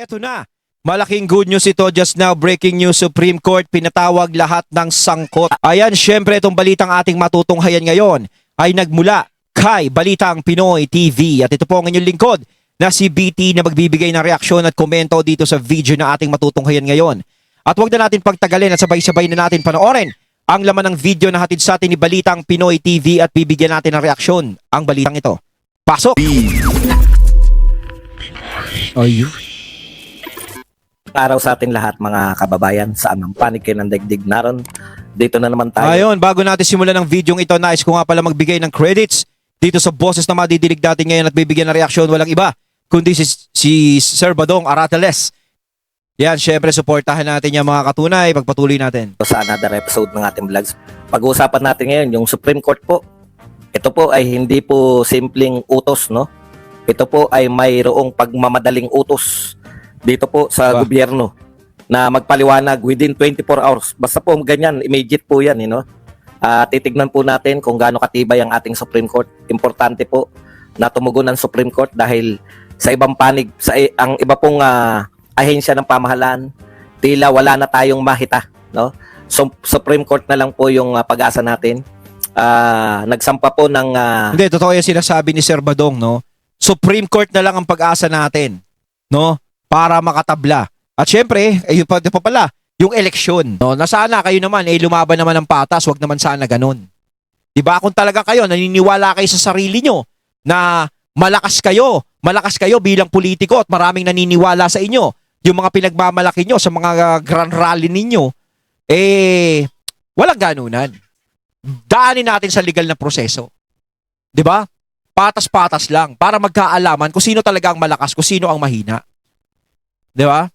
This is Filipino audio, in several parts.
Eto na. Malaking good news ito just now. Breaking news, Supreme Court pinatawag lahat ng sangkot. Ayan, syempre itong balitang ating matutunghayan ngayon ay nagmula kay Balitang Pinoy TV. At ito po ang inyong lingkod na si BT na magbibigay ng reaksyon at komento dito sa video na ating matutunghayan ngayon. At huwag na natin pagtagalin at sabay-sabay na natin panoorin ang laman ng video na hatid sa atin ni Balitang Pinoy TV at bibigyan natin ng reaksyon ang balitang ito. Pasok! Ayun. Araw sa atin lahat mga kababayan, saan ang panig kayo ng daigdig naron. Dito na naman tayo. Ayun, bago natin simulan ng video ito, nais ko nga pala magbigay ng credits dito sa boses na madidinig natin ngayon at bibigyan ng reaksyon. Walang iba kundi si Sir Badong Arateles. Yan, syempre supportahan natin yung mga katunay. Pagpatuloy natin Sa another episode ng ating vlogs. Pag-uusapan natin ngayon yung Supreme Court po. Ito po ay hindi po simpleng utos, no? Ito po ay mayroong pagmamadaling utos dito po sa gobyerno na magpaliwanag within 24 hours. Basta po ganyan, immediate po yan, you know? Titignan po natin kung gaano katibay ang ating Supreme Court. Importante po na tumugon ang Supreme Court dahil sa ibang panig, ang iba pong ahensya ng pamahalaan, tila wala na tayong mahita, no? So, Supreme Court na lang po yung pag-asa natin. Nagsampa po ng... Hindi, totoo yung sinasabi ni Sir Badong, no? Supreme Court na lang ang pag-asa natin, no? Para makatabla. At syempre, ayun pa pala, yung eleksyon, no? Na sana kayo naman, lumaban naman ng patas, wag naman sana ganun. Diba? Kung talaga kayo, naniniwala kayo sa sarili nyo na malakas kayo bilang politiko at maraming naniniwala sa inyo, yung mga pinagmamalaki nyo sa mga grand rally ninyo, walang ganunan. Daanin natin sa legal na proseso. Diba? Patas-patas lang para magkaalaman kung sino talaga ang malakas, kung sino ang mahina. Di ba?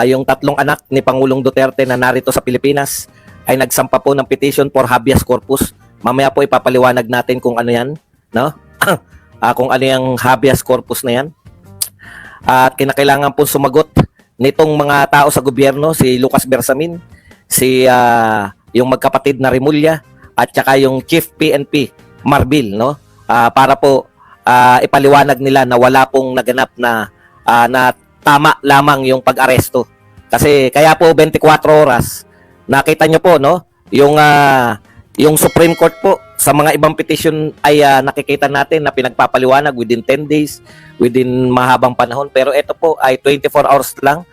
Yung tatlong anak ni Pangulong Duterte na narito sa Pilipinas ay nagsampa po ng petition for habeas corpus. Mamaya po ipapaliwanag natin kung ano yan, no? Kung ano yung habeas corpus na yan. At kinakailangan po sumagot nitong mga tao sa gobyerno, si Lucas Bersamin, yung magkapatid na Remulla, at saka yung Chief PNP, Marbil, no? Para po ipaliwanag nila na wala pong naganap na tama lamang yung pag-aresto. Kasi kaya po 24 oras, nakita nyo po, no? Yung Supreme Court po, sa mga ibang petition ay nakikita natin na pinagpapaliwanag within 10 days, within mahabang panahon. Pero ito po ay 24 hours lang.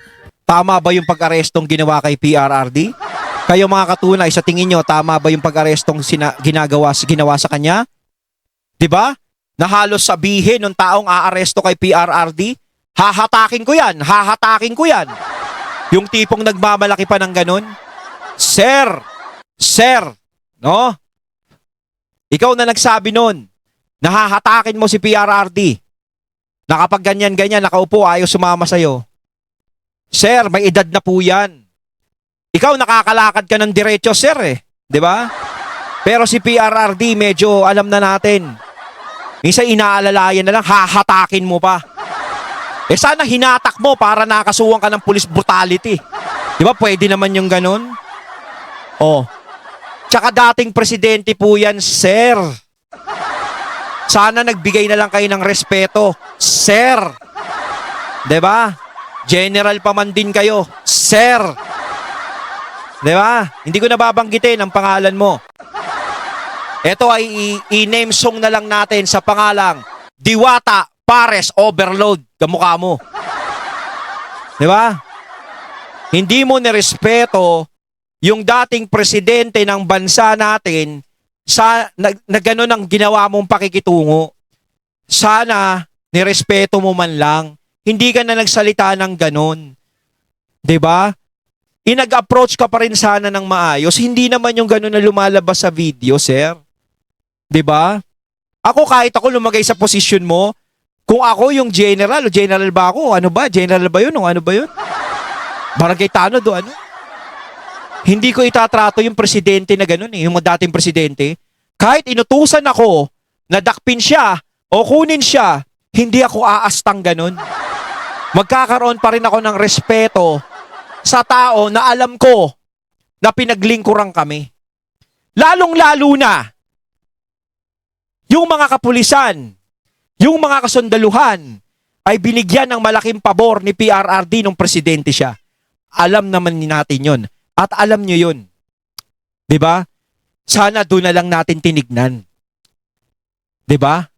Tama ba yung pag-arestong ginawa kay PRRD? Kayo mga katunay, sa tingin nyo, tama ba yung pag-arestong ginawa sa kanya? Diba? Na halos sabihin ng taong aaresto kay PRRD, hahatakin ko yan. Yung tipong nagmamalaki pa ng ganun. Sir, no? Ikaw na nagsabi nun, hahatakin mo si PRRD. Na kapag ganyan-ganyan, nakaupo, ayaw sumama sa'yo. Sir, may edad na po yan. Ikaw nakakalakad ka ng diretso, sir, Di ba? Pero si PRRD, medyo alam na natin. Minsan inaalalayan na lang, hahatakin mo pa. Sana hinatak mo para nakasuwang ka ng police brutality. Di ba? Pwede naman yung ganun. Tsaka dating presidente po yan, sir. Sana nagbigay na lang kayo ng respeto, sir. Di ba? General pa man din kayo, sir. Di ba? Hindi ko nababanggitin ang pangalan mo. Ito ay i-name song na lang natin sa pangalang Diwata Pares Overload. Kamukha mo. Di ba? Hindi mo nirespeto yung dating presidente ng bansa natin na gano'n ang ginawa mong pakikitungo. Sana nirespeto mo man lang. Hindi ka na nagsalita ng gano'n. Di ba? Inag-approach ka pa rin sana ng maayos. Hindi naman yung gano'n na lumalabas sa video, sir. Di ba? Ako kahit ako lumagay sa posisyon mo, kung ako yung general ba ako? Ano ba? General ba yun? O ano ba yun? Barangay Tanod o ano? Hindi ko itatrato yung presidente na gano'n yung dating presidente. Kahit inutusan ako na dakpin siya o kunin siya, hindi ako aastang gano'n. Magkakaroon pa rin ako ng respeto sa tao na alam ko na pinaglingkuran kami. Lalong-lalo na yung mga kapulisan, yung mga kasundaluhan, ay binigyan ng malaking pabor ni PRRD nung presidente siya. Alam naman natin yun. At alam nyo yun. Diba? Sana doon na lang natin tinignan. Diba?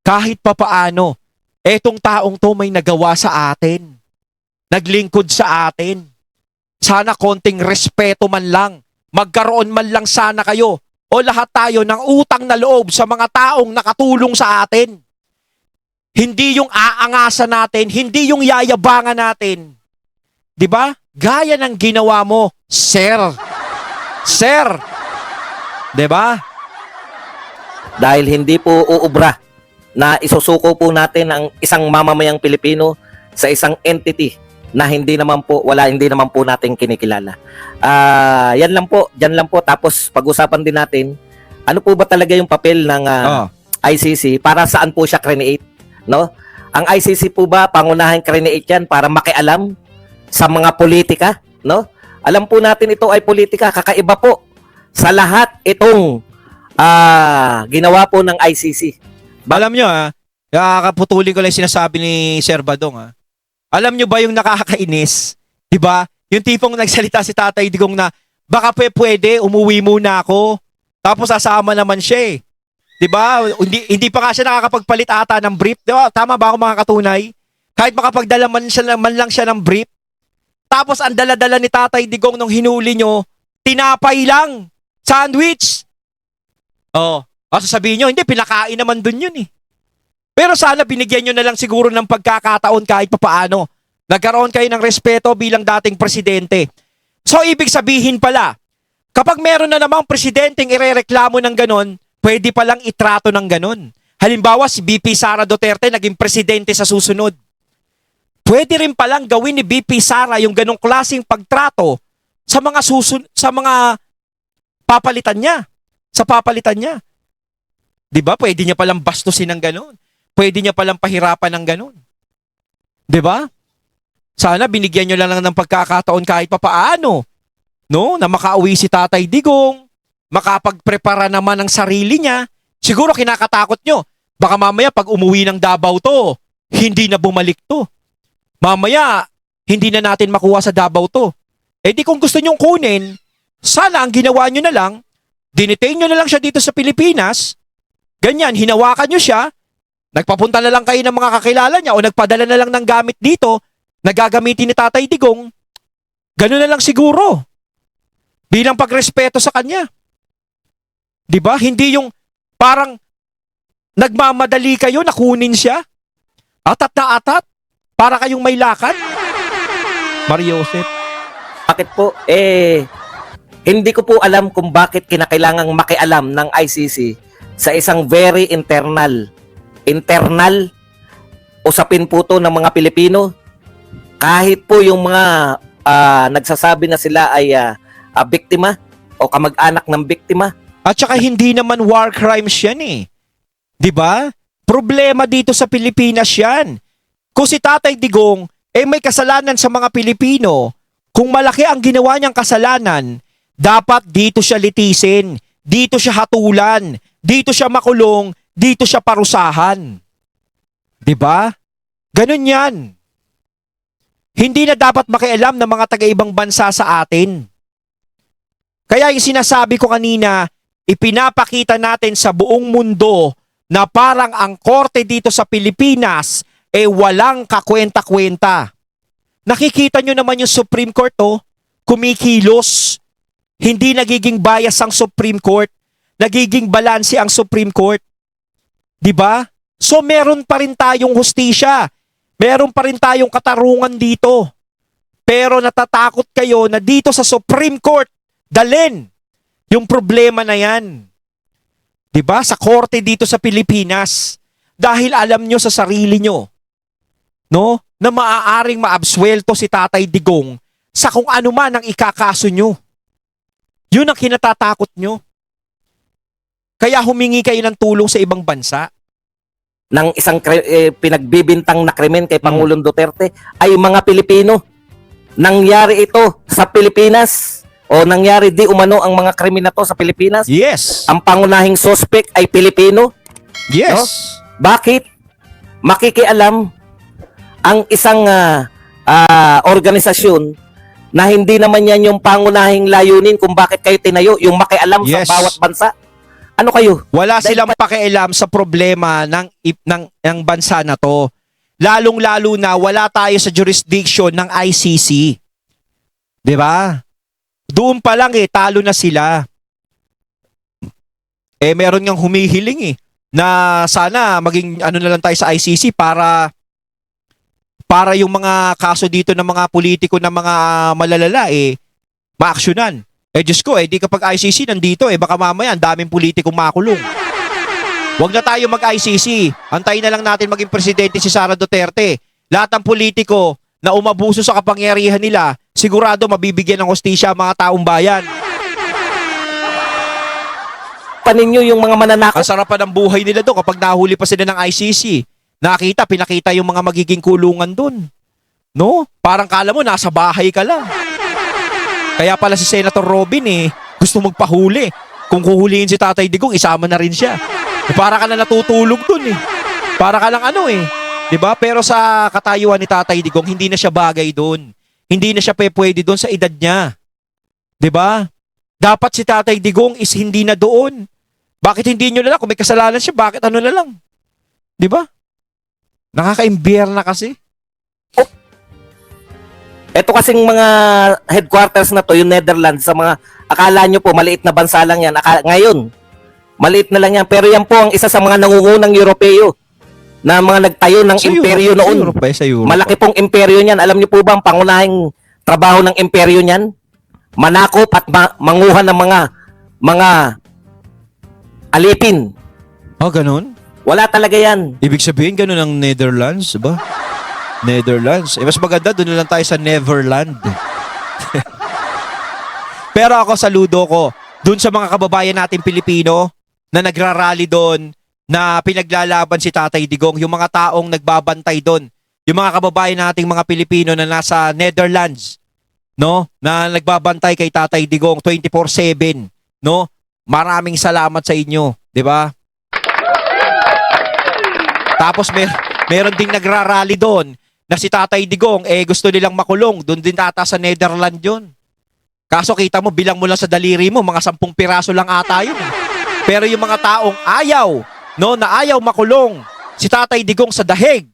Kahit papaano, etong taong to may nagawa sa atin. Naglingkod sa atin. Sana konting respeto man lang. Magkaroon man lang sana kayo o lahat tayo ng utang na loob sa mga taong nakatulong sa atin. Hindi yung aangasan natin, hindi yung yayabangan natin. 'Di ba? Gaya ng ginawa mo, sir. Sir. 'Di ba? Dahil hindi po uubra na isusuko po natin ang isang mamamayang Pilipino sa isang entity na hindi naman po natin kinikilala. Yan lang po, diyan lang po. Tapos pag-usapan din natin, ano po ba talaga yung papel ng ICC, para saan po siya create, no? Ang ICC po ba pangunahing create yan para makialam sa mga politika, no? Alam po natin ito ay politika, kakaiba po sa lahat itong ginawa po ng ICC. Alam nyo kakaputulin ko lang yung sinasabi ni Sir Badong Alam nyo ba yung nakakainis? 'Di ba? Yung tipong nagsalita si Tatay Digong na baka pwede umuwi muna ako. Tapos sasama naman siya 'Di ba? Hindi pa nga siya nakakapagpalit ata ng brief. 'Di ba? Tama ba ako mga katunay? Kahit makapagdala man lang siya ng brief. Tapos ang dala-dala ni Tatay Digong nung hinuli nyo, tinapay lang. Sandwich. Sasabihin nyo, hindi, pinakain naman dun yun Pero sana binigyan nyo na lang siguro ng pagkakataon kahit papaano. Nagkaroon kayo ng respeto bilang dating presidente. So, ibig sabihin pala, kapag meron na namang presidenteng irereklamo ng ganon, pwede palang itrato ng ganon. Halimbawa, si BP Sara Duterte naging presidente sa susunod. Pwede rin palang gawin ni BP Sara yung ganong klaseng pagtrato sa mga papalitan niya. Sa papalitan niya. Diba? Pwede niya palang bastusin ng ganon. Pwede niya palang pahirapan ng ganun. 'Di ba? Sana binigyan niyo lang ng pagkakataon kahit papaano, no? Na makauwi si Tatay Digong, makapagprepara naman ng sarili niya. Siguro kinakatakot niyo. Baka mamaya pag umuwi ng Davao to, hindi na bumalik to. Mamaya, hindi na natin makuha sa Davao to. Di kung gusto niyong kunin, sana ang ginawa niyo na lang, dinetain niyo na lang siya dito sa Pilipinas. Ganyan, hinawakan niyo siya. Nagpapunta na lang kayo ng mga kakilala niya o nagpadala na lang ng gamit dito na gagamitin ni Tatay Digong. Ganun na lang siguro. Bilang pagrespeto sa kanya. 'Di ba? Hindi yung parang nagmamadali kayo na kunin siya. Atat na atat. Para kayong may lakad. Mariosep. Bakit po? Hindi ko po alam kung bakit kinakailangang makialam ng ICC sa isang very internal usapin po to ng mga Pilipino. Kahit po yung mga nagsasabi na sila ay biktima o kamag-anak ng biktima. At saka hindi naman war crimes yan 'Di ba? Problema dito sa Pilipinas yan. Kung si Tatay Digong may kasalanan sa mga Pilipino, kung malaki ang ginawa niyang kasalanan, dapat dito siya litisin, dito siya hatulan, dito siya makulong, dito siya parusahan. 'Di ba? Ganun 'yan. Hindi na dapat makialam ng mga taga-ibang bansa sa atin. Kaya yung sinasabi ko kanina, ipinapakita natin sa buong mundo na parang ang korte dito sa Pilipinas walang kakwenta-kwenta. Nakikita nyo naman yung Supreme Court kumikilos. Hindi nagiging bias ang Supreme Court. Nagiging balanse ang Supreme Court. 'Di ba? So meron pa rin tayong hustisya. Meron pa rin tayong katarungan dito. Pero natatakot kayo na dito sa Supreme Court dalhin yung problema na yan. 'Di ba? Sa korte dito sa Pilipinas. Dahil alam nyo sa sarili nyo, no, na maaaring maabsuelto si Tatay Digong sa kung ano man ang ikakaso nyo. Yun ang kinatatakot nyo. Kaya humingi kayo ng tulong sa ibang bansa. Ng isang pinagbibintang na krimen kay Pangulong Duterte ay mga Pilipino. Nangyari ito sa Pilipinas o nangyari di umano ang mga krimen na to sa Pilipinas. Yes. Ang pangunahing suspect ay Pilipino. Yes. No? Bakit? Makikialam ang isang organisasyon na hindi naman yan yung pangunahing layunin kung bakit kayo tinayo, yung makialam Yes. sa bawat bansa. Ano kayo? Wala silang pakialam sa problema ng bansa na to. Lalong-lalo na wala tayo sa jurisdiction ng ICC. 'Di ba? Doon pa lang talo na sila. Meron ngang humihiling na sana maging ano na lang tayo sa ICC para yung mga kaso dito ng mga politiko ng mga malalala maaksyonan. Diyos ko, di kapag ICC nandito, baka mamaya ang daming politikong makulong. Huwag na tayo mag-ICC. Antayin na lang natin maging presidente si Sara Duterte. Lahat ng politiko na umabuso sa kapangyarihan nila, sigurado mabibigyan ng hustisya ang mga taong bayan. Paninyo yung mga mananakot. Ang sarap pa ng buhay nila doon kapag nahuli pa sila ng ICC. Pinakita yung mga magiging kulungan doon. No? Parang kala mo, nasa bahay ka lang. Kaya pala si Senator Robin gusto magpahuli. Kung kuhulihin si Tatay Digong, isama na rin siya. Para ka na natutulog doon Para ka lang diba? Pero sa katayuan ni Tatay Digong, hindi na siya bagay doon. Hindi na siya pwede doon sa edad niya. Diba? Dapat si Tatay Digong is hindi na doon. Bakit hindi nyo na lang? Kung may kasalanan siya, bakit ano na lang? Diba? Nakaka-imbiyer na kasi. Ito kasing mga headquarters na to, yung Netherlands, sa mga, akala nyo po, maliit na bansa lang yan. Ngayon, maliit na lang yan. Pero yan po ang isa sa mga nangungunang Europeo na mga nagtayo ng imperyo noon. Sa Europe. Malaki pong imperyo niyan. Alam niyo po ba ang pangunahing trabaho ng imperyo niyan? Manakop at manguha ng mga alipin. Ganun? Wala talaga yan. Ibig sabihin, ganun ang Netherlands, ba? Netherlands. Mas maganda, doon na lang tayo sa Neverland. Pero ako, saludo ko doon sa mga kababayan natin Pilipino na nagrarally doon, na pinaglalaban si Tatay Digong, yung mga taong nagbabantay doon, yung mga kababayan nating mga Pilipino na nasa Netherlands, no? Na nagbabantay kay Tatay Digong 24/7, no? Maraming salamat sa inyo, 'di ba? Tapos meron ding nagrarally doon na si Tatay Digong gusto nilang makulong, doon din ata sa Netherlands 'yon. Kaso kita mo, bilang mo lang sa daliri mo, mga 10 piraso lang ata yun. Pero yung mga taong ayaw makulong si Tatay Digong sa dahig,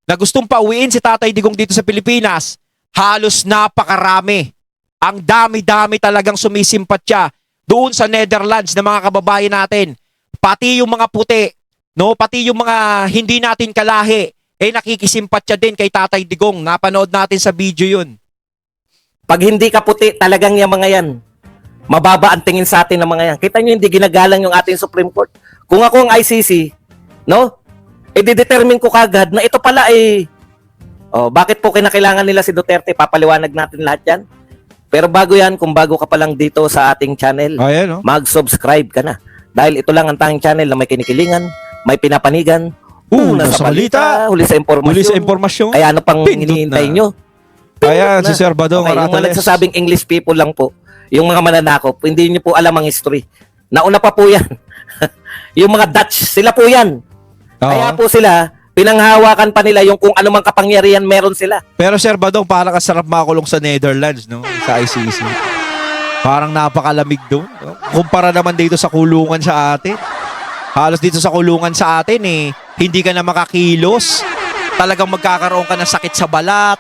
na gustong pauwiin si Tatay Digong dito sa Pilipinas, halos napakarami. Ang dami-dami talagang sumisimpatya doon sa Netherlands na mga kababayan natin. Pati yung mga puti, no? Pati yung mga hindi natin kalahi, nakikisimpatya din kay Tatay Digong. Napanood natin sa video yun. Pag hindi ka puti, talagang yung mga yan, mababa ang tingin sa atin ng mga yan. Kita nyo, hindi ginagalang yung ating Supreme Court. Kung ako ang ICC, no? Didetermine ko kagad na ito pala bakit po kinakailangan nila si Duterte? Papaliwanag natin lahat yan. Pero bago yan, kung bago ka pa lang dito sa ating channel, Ayan, no? mag-subscribe ka na. Dahil ito lang ang tanging channel na may kinikilingan, may pinapanigan, una sa balita, huli sa impormasyon. Muli sa informasyon. Kaya ano pang Pindot hinihintay na. nyo? Ayan, si Sir Badong Okay, yung mga Aratoles. nagsasabing English people lang po, yung mga mananakop, hindi nyo po alam ang history. Nauna pa po yan. Yung mga Dutch, sila po yan. Kaya po sila, pinanghawakan pa nila yung kung anumang kapangyarihan meron sila. Pero Sir Badong, parang kasarap makulong sa Netherlands, no? Sa ICC. Parang napakalamig doon. No? Kumpara naman dito sa kulungan sa atin. Halos dito sa kulungan sa atin, hindi ka na makakilos. Talagang magkakaroon ka ng sakit sa balat.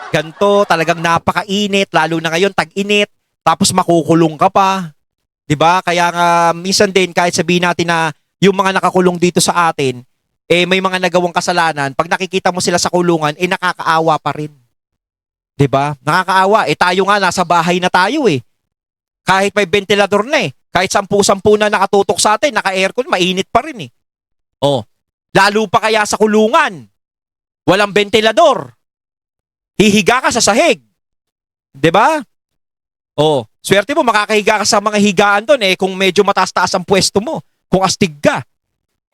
Ganto, talagang napakainit, lalo na ngayon, tag-init. Tapos makukulong ka pa. 'Di ba? Kaya nga, minsan din, kahit sabihin natin na yung mga nakakulong dito sa atin, may mga nagawang kasalanan, pag nakikita mo sila sa kulungan, nakakaawa pa rin. 'Di ba? Nakakaawa. Tayo nga, nasa bahay na tayo Kahit may ventilador na kahit 10 na nakatutok sa atin, naka-aircon, mainit pa rin lalo pa kaya sa kulungan. Walang ventilador. Hihiga ka sa sahig. 'Di ba? Swerte mo, makakahiga ka sa mga higaan doon kung medyo mataas-taas ang pwesto mo, kung astig ka.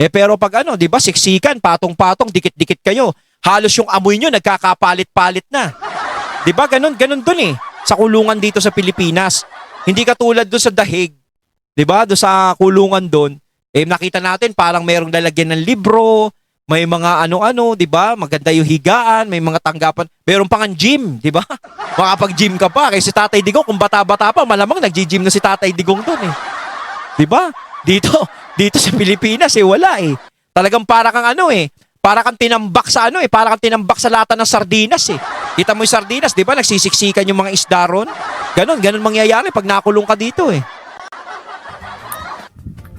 Pero pag 'di ba, siksikan, patong-patong, dikit-dikit kayo. Halos yung amoy nyo nagkakapalit-palit na. 'Di ba? Ganun doon sa kulungan dito sa Pilipinas. Hindi katulad doon sa dahig. 'Di ba? Doon sa kulungan doon, nakita natin parang merong lalagyan ng libro, may mga ano-ano, 'di ba? Maganda yung higaan, may mga tanggapan. Meron pang gym, 'di ba? Makapag-gym ka pa. Kasi si Tatay Digong kung bata-bata pa, malamang nagji-gym na si Tatay Digong doon eh. 'Di ba? Dito sa Pilipinas wala eh. Talagang para kang ano eh, para kang tinambak sa ano eh, para kang tinambak sa lata ng sardinas eh. Kita mo yung sardinas, 'di ba? Nagsisiksikan yung mga isda ron. Ganon mangyayari pag nakulong ka dito eh.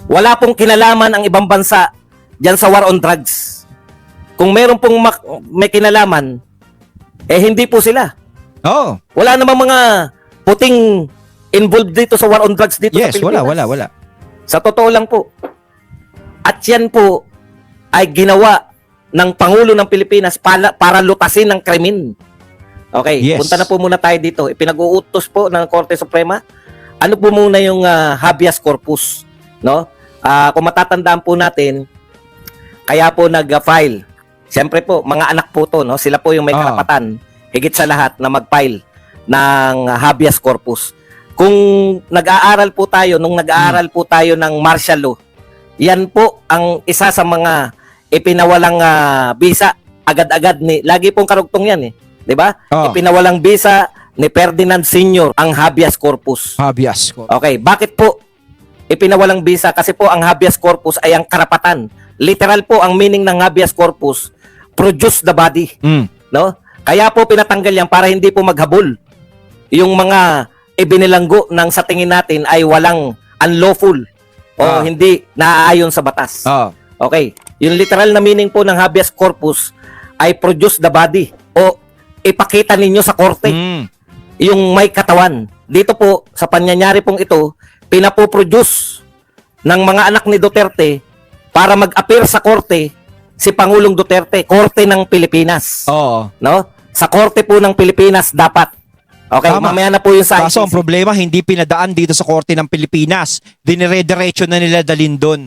Wala pong kinalaman ang ibang bansa diyan sa war on drugs. Kung meron pong may kinalaman, hindi po sila. Oh. Wala namang mga puting involved dito sa war on drugs dito sa Yes, Pilipinas. wala. Sa totoo lang po. At yan po ay ginawa ng Pangulo ng Pilipinas para lutasin ng krimen. Okay, Yes. punta na po muna tayo dito. Ipinag-uutos po ng Korte Suprema. Ano po muna yung habeas corpus, no? Kung matatandaan po natin, kaya po nag-file. Siyempre po, mga anak po to, no? Sila po yung may karapatan, higit sa lahat, na mag-file ng habeas corpus. Kung nag-aaral po tayo, nung nag-aaral po tayo ng martial law, yan po ang isa sa mga ipinawalang bisa agad-agad lagi pong karugtong yan eh. 'Di ba? Ipinawalang bisa ni Ferdinand Sr. ang habeas corpus. Habeas corpus. Okay, bakit po ipinawalang bisa? Kasi po ang habeas corpus ay ang karapatan. Literal po ang meaning ng habeas corpus, produce the body, no? Kaya po pinatanggal yan para hindi po maghabol yung mga ibinilanggo ng sa tingin natin ay walang unlawful o hindi naaayon sa batas. Okay. Yung literal na meaning po ng habeas corpus ay produce the body o ipakita ninyo sa korte yung may katawan. Dito po, sa panyanyari pong ito, pinapoproduce ng mga anak ni Duterte para mag-appear sa korte si Pangulong Duterte, korte ng Pilipinas. No? Sa korte po ng Pilipinas dapat. Okay, Tama. mamaya na po yung sa Kaso ang problema, hindi pinadaan dito sa korte ng Pilipinas. Dinire-diretso na nila dalin doon.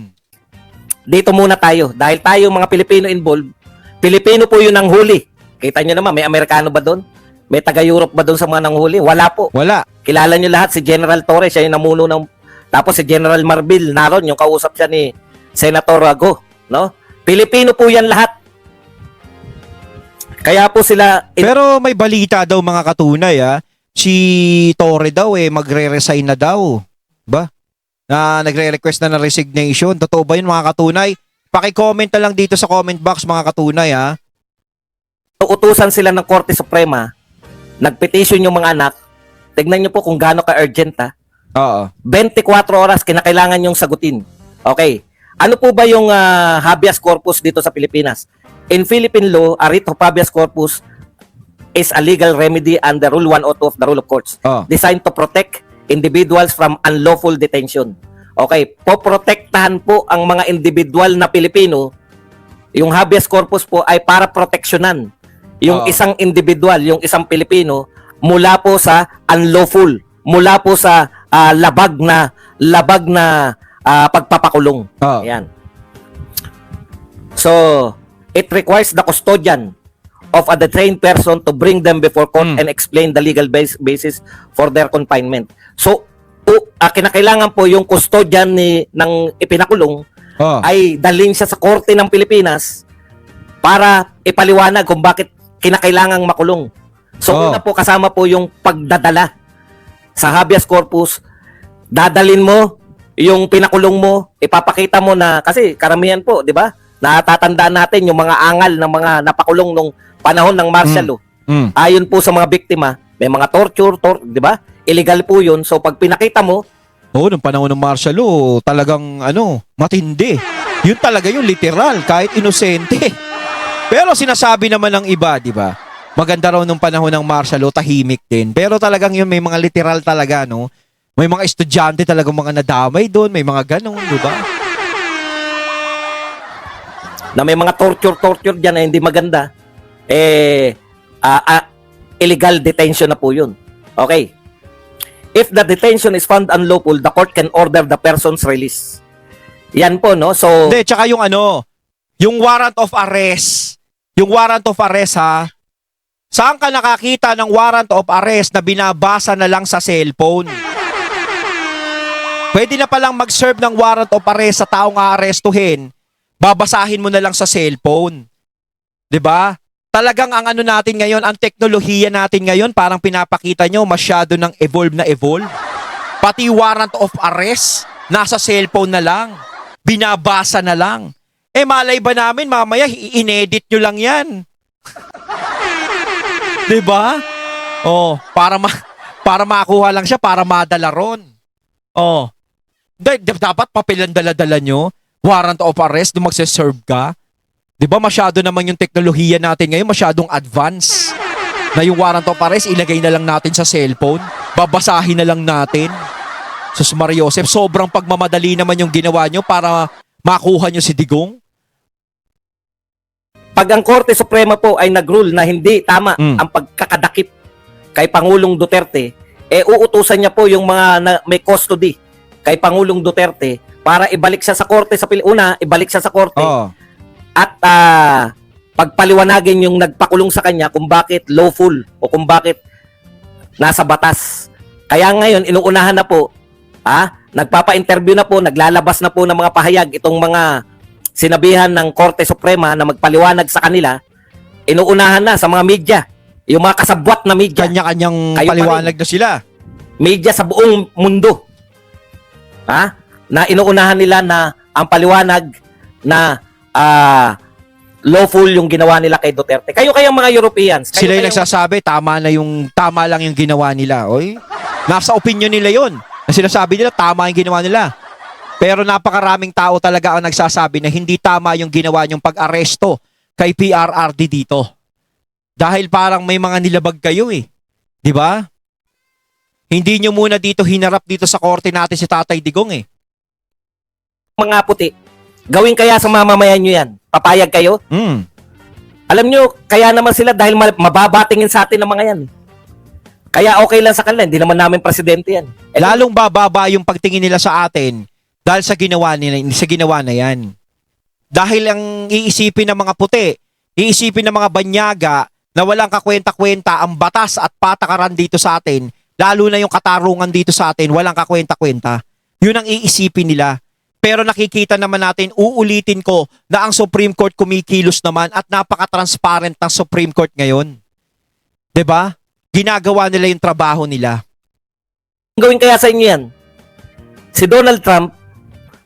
Dito muna tayo. Dahil tayo mga Pilipino involved, Pilipino po yun ang huli. Kita nyo naman, may Amerikano ba doon? May taga-Europe ba doon sa mga nanghuli? Wala po. Wala. Kilala nyo lahat si General Torres, siya yung namuno ng... Tapos si General Marbil, naroon, yung kausap siya ni Senator Go. No? Pilipino po yan lahat. Kaya po sila... Pero may balita daw mga katunay si Torre daw magre-resign na daw. Ba? Na nagre-request na ng resignation. Totoo ba yun mga katunay? Paki-comment na lang dito sa comment box mga katunay Utusan sila ng Korte Suprema, nagpetition yung mga anak. Tignan nyo po kung gaano ka-urgent 24 oras kinakailangan yung sagutin. Okay. Ano po ba yung habeas corpus dito sa Pilipinas? In Philippine law, a writ of habeas corpus is a legal remedy under Rule 102 of the Rule of Courts designed to protect individuals from unlawful detention. Okay, poprotektahan po ang mga individual na Pilipino. Yung habeas corpus po ay para proteksyonan yung isang individual, yung isang Pilipino mula po sa unlawful, mula po sa labag na pagpapakulong. Ayan. So, it requires the custodian of a detained person to bring them before court and explain the legal basis for their confinement. So, kinakailangan po yung custodian ng ipinakulong ay dalhin siya sa korte ng Pilipinas para ipaliwanag kung bakit kinakailangang makulong. So, una po kasama po yung pagdadala sa habeas corpus. Dadalin mo yung pinakulong mo, ipapakita mo na, kasi karamihan po, di ba? Natatandaan natin yung mga angal ng mga napakulong nung panahon ng martial law. Ayon po sa mga biktima, may mga torture, di ba? Illegal po yun. So, pag pinakita mo, nung panahon ng martial law, talagang matindi. Yun talaga yung literal, kahit inosente. Pero sinasabi naman ng iba, di ba? Maganda raw nung panahon ng martial law, tahimik din. Pero talagang yun, may mga literal talaga, no? May mga estudyante talagang mga nadamay doon, may mga ganun, di ba? Na may mga torture dyan na hindi maganda, illegal detention na po yun. Okay. If the detention is found unlawful, the court can order the person's release. Yan po, no? So, hindi, tsaka yung yung warrant of arrest. Yung warrant of arrest, saan ka nakakita ng warrant of arrest na binabasa na lang sa cellphone? Pwede na palang mag-serve ng warrant of arrest sa taong aarestuhin Babasahin mo na lang sa cellphone. 'Di ba? Talagang ang ano natin ngayon, ang teknolohiya natin ngayon, parang pinapakita nyo masyado ng evolve na evolve. Pati warrant of arrest, nasa cellphone na lang. Binabasa na lang. Eh malay ba namin mamaya i-inedit nyo lang yan. 'Di ba? Oh, para makuha lang siya, para madala ron. Oh. Dapat papilan dala-dala nyo. Warrant of arrest, nung magse-serve ka. 'Di ba masyado naman yung teknolohiya natin ngayon, masyadong advance. Na yung warrant of arrest, ilagay na lang natin sa cellphone. Babasahin na lang natin. Sus Maria Joseph, sobrang pagmamadali naman yung ginawa nyo para makuha nyo si Digong. Pag ang Korte Suprema po ay nag-rule na hindi tama ang pagkakadakip kay Pangulong Duterte, uutusan niya po yung mga may custody kay Pangulong Duterte para ibalik siya sa korte ibalik siya sa korte. Oh. At pagpaliwanagin yung nagpakulong sa kanya kung bakit lawful o kung bakit nasa batas. Kaya ngayon, inuunahan na po, nagpapa-interview na po, naglalabas na po ng mga pahayag itong mga sinabihan ng Korte Suprema na magpaliwanag sa kanila, inuunahan na sa mga media, yung mga kasabwat na media. Kanya-kanyang Kayo paliwanag na sila. Media sa buong mundo. Na inuunahan nila na ang paliwanag na lawful yung ginawa nila kay Duterte. Kayong mga Europeans. Sila yung nagsasabi, tama lang yung ginawa nila. Oy, nasa opinion nila yon. Na sinasabi nila, tama yung ginawa nila. Pero napakaraming tao talaga ang nagsasabi na hindi tama yung ginawa niyong pag-aresto kay PRRD dito. Dahil parang may mga nilabag kayo eh. Di ba? Hindi nyo muna dito hinarap dito sa korte natin si Tatay Digong eh. Mga puti, gawin kaya sa mamamayan nyo yan. Papayag kayo? Alam nyo, kaya naman sila dahil mababatingin sa atin ng mga yan. Kaya okay lang sa kanila, hindi naman namin presidente yan. Lalong bababa yung pagtingin nila sa atin dahil sa ginawa na yan. Dahil ang iisipin ng mga puti, iisipin ng mga banyaga na walang kakwenta-kwenta ang batas at patakaran dito sa atin, lalo na yung katarungan dito sa atin, walang kakwenta-kwenta. Yun ang iisipin nila. Pero nakikita naman natin, uulitin ko na ang Supreme Court kumikilos naman at napaka-transparent ng Supreme Court ngayon. 'Di ba? Ginagawa nila yung trabaho nila. Gawin kaya sa inyo yan. Si Donald Trump,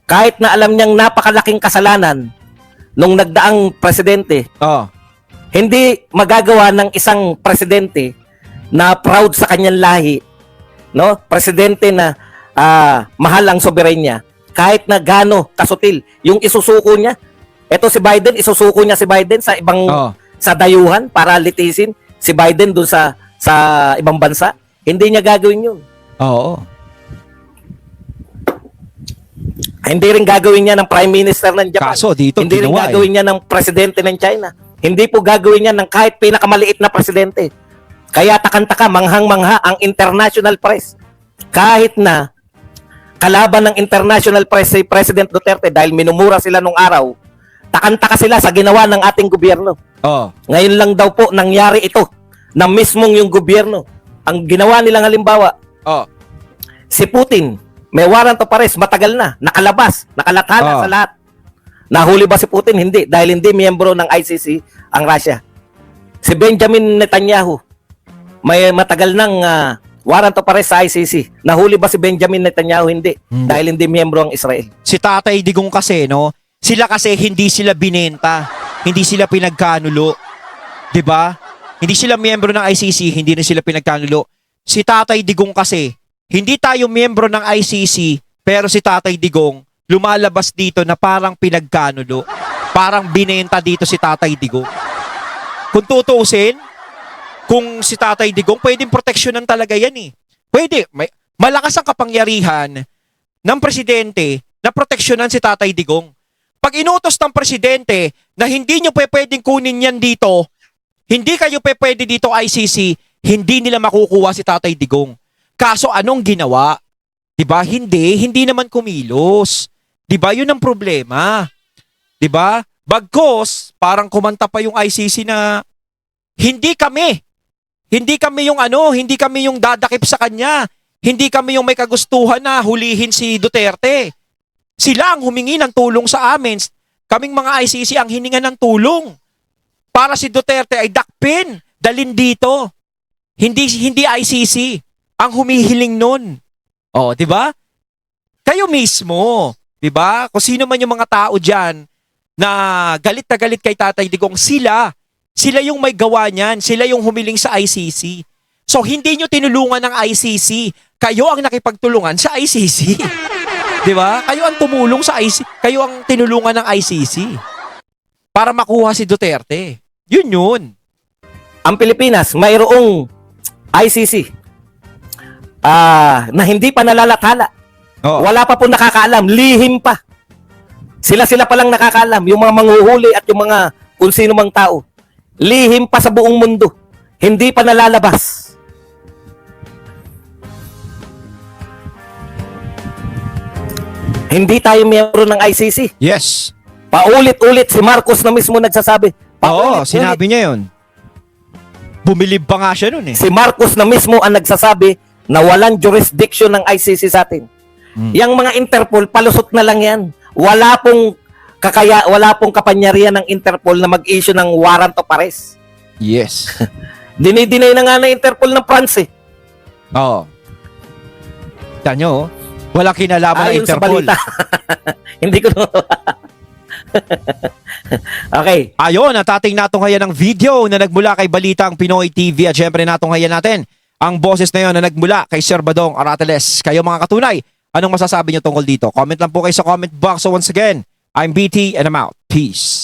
kahit na alam niyang napakalaking kasalanan nung nagdaang presidente, hindi magagawa ng isang presidente na proud sa kanyang lahi, no? Presidente na mahal ang soberenya, kahit na gaano kasutil yung isusuko niya. Ito si Biden, isusuko niya si Biden sa ibang sa dayuhan para litisin si Biden doon sa ibang bansa. Hindi niya gagawin yun. Oo. Hindi rin gagawin niya ng Prime Minister ng Japan. Kaso dito hindi rin gagawin niya ng Presidente ng China. Hindi po gagawin niya ng kahit pinakamaliit na presidente. Kaya takang-taka, manghang-mangha ang international press. Kahit na kalaban ng international press si President Duterte dahil minumura sila nung araw, takang-taka sila sa ginawa ng ating gobyerno. Ngayon lang daw po nangyari ito na mismong yung gobyerno. Ang ginawa nilang halimbawa, si Putin, may warrant of arrest, matagal na, nakalabas, nakalathala sa lahat. Nahuli ba si Putin? Hindi, dahil hindi miyembro ng ICC ang Russia. Si Benjamin Netanyahu, may matagal ng warrant of arrest sa ICC. Nahuli ba si Benjamin Netanyahu? Hindi, dahil hindi miyembro ang Israel. Si Tatay Digong kasi, no? Sila kasi hindi sila binenta, hindi sila pinagkanulo. 'Di ba? Hindi sila miyembro ng ICC, hindi na sila pinagkanulo. Si Tatay Digong kasi, hindi tayo miyembro ng ICC, pero si Tatay Digong lumalabas dito na parang pinagkanulo. Parang binenta dito si Tatay Digong. Kung tutuusin, kung si Tatay Digong, pwedeng proteksyonan talaga yan eh. Pwede. Malakas ang kapangyarihan ng presidente na proteksyonan si Tatay Digong. Pag inutos ng presidente na hindi nyo pwedeng kunin yan dito, hindi kayo pwede dito ICC, hindi nila makukuha si Tatay Digong. Kaso anong ginawa? 'Di ba? Hindi naman kumilos. 'Di ba? 'Yun ang problema. 'Di ba? Bagkos, parang kumanta pa yung ICC na hindi kami hindi kami yung dadakip sa kanya. Hindi kami yung may kagustuhan na hulihin si Duterte. Sila ang humingi ng tulong sa amin. kaming mga ICC ang hininga ng tulong para si Duterte ay dakpin, dalin dito. Hindi ICC ang humihiling nun. Oh, 'di ba? Kayo mismo, 'di ba? Kung sino man yung mga tao diyan na galit na galit kay Tatay Digong, sila yung may gawa niyan, sila yung humiling sa ICC. So hindi nyo tinulungan ng ICC, kayo ang nakipagtulungan sa ICC. 'Di ba? Kayo ang tumulong sa ICC, kayo ang tinulungan ng ICC para makuha si Duterte. Yun. Ang Pilipinas, mayroong ICC na hindi pa nalalathala. Oh. Wala pa po nakakaalam, lihim pa. Sila pa lang nakakaalam, yung mga manghuhuli at yung mga kung sino mang tao. Lihim pa sa buong mundo. Hindi pa nalalabas. Hindi tayo miyembro ng ICC. Yes. Paulit-ulit si Marcos na mismo nagsasabi. Oo, sinabi niya yun. Bumilib pa nga siya nun eh. Si Marcos na mismo ang nagsasabi na walang jurisdiction ng ICC sa atin. Yang mga Interpol, palusot na lang yan. Wala pong kapangyarihan ng Interpol na mag-issue ng warrant of arrest. Yes. Dinidinay na nga ng Interpol ng France eh. Oo. Tignan nyo, oh. Walang kinalaman ng Ayon sa Interpol. balita. Hindi ko na... Okay. Ayon, at ating natunghayan ng video na nagmula kay Balitang Pinoy TV at syempre natunghayan natin ang boses na yon na nagmula kay Sir Badong Arateles. Kayo mga katunay, anong masasabi nyo tungkol dito? Comment lang po kayo sa comment box. So once again, I'm BT and I'm out. Peace.